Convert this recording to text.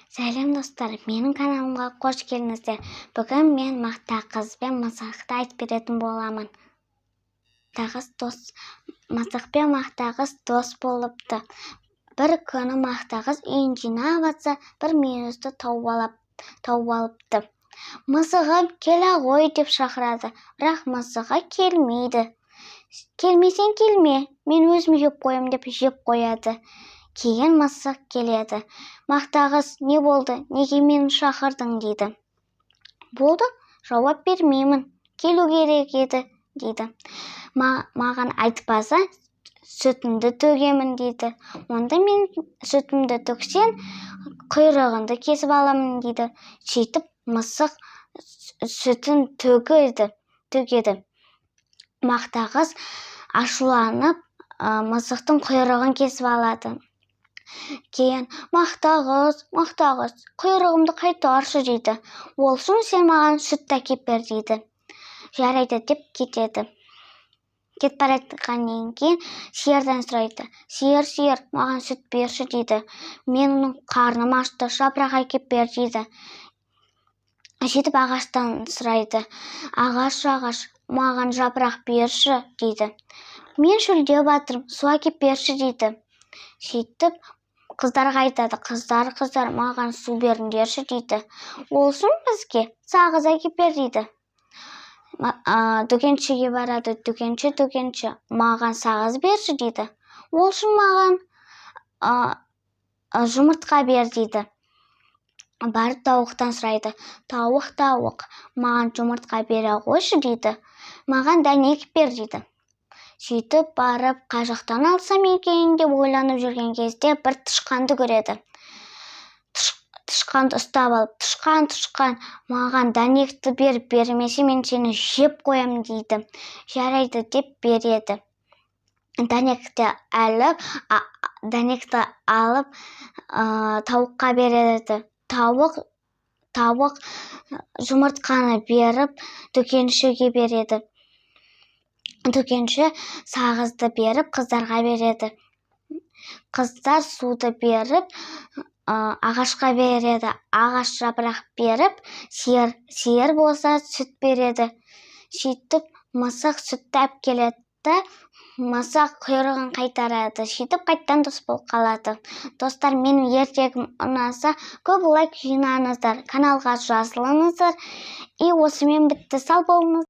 Сәлем достар, менің каналымға қош келдіңіздер. Бүгін мен Мақтақыз бен Мысықты айтып беретін боламын. Мысық пен Мақтақыз дос болыпты. Бір күні Мақтақыз үйін жинап жатса, бір мүйізді тауып алыпты. Мысығы келе ғой деп шақырады, бірақ мысығы келмейді. Келмесең келме, мен өзім жеп қоям деп жеп қояды. Кейін мысық келеді. Мақтақыз, не болды? Неге мені шақырдың дейді. Болды, жауап бермеймін. Келу керек еді дейді. Маған айтпаса, сүтімді төгемін дейді. Онда мен сүтімді төксең, құйрығыңды кесіп аламын дейді. Сөйтіп мысық сүтін төгеді. Мақтақыз ашуланып, мысықтың құйрығын кесіп алады. Кейін Мақтақыз, құйрығымды қайтаршы дейді. Ол үшін сен маған сүт әкеп бер дейді. Жарайды деп кетеді. Кетіп бара жатқаннан кейін сиырдан сұрайды. Сиыр, маған сүт берші дейді. Менің қарным ашты, жапырақ әкеп бер дейді. Сөйтіп ағаштан сұрайды. Ағаш, маған жапырақ берші дейді. Мен шөлдеп жатырмын, су әкеп берші дейді. Сөйтіп қыздарға айтады. Қыздар, маған су беріңдерші дейді. Ол үшін бізге сағыз әкеп бер дейді. Дүкеншіге барады. Дүкенші, маған сағыз берші дейді. Ол үшін маған жұмыртқа бер дейді. Барып тауықтан сұрайды. Тауық, маған жұмыртқа бере қойшы дейді. Маған дәнек бер дейді. Сөйтіп барып, қай жақтан алсам екен деп ойланып жүрген кезде бір тышқанды көреді. Тышқанды ұстап алып, тышқан, маған дәнекті бермесе мен сені жеп қоям дейді. Жарайды деп береді. Дәнекті алып тауыққа береді. Тауық жұмыртқаны беріп дүкеншіге береді. Дүкенші сағызды беріп қыздарға береді. Қыздар суды беріп ағашқа береді. Ағаш жапырақ беріп, сиыр болса сүт береді. Сөйтіп мысық сүтті алып келеді. Мысық құйрығын қайтарады. Сөйтіп қайттан дос болып қалады. Достар, менің ертегім ұнаса, көп лайк жинаңыздар, каналға жазылыңыздар. Осымен бітті. Сау болыңыз.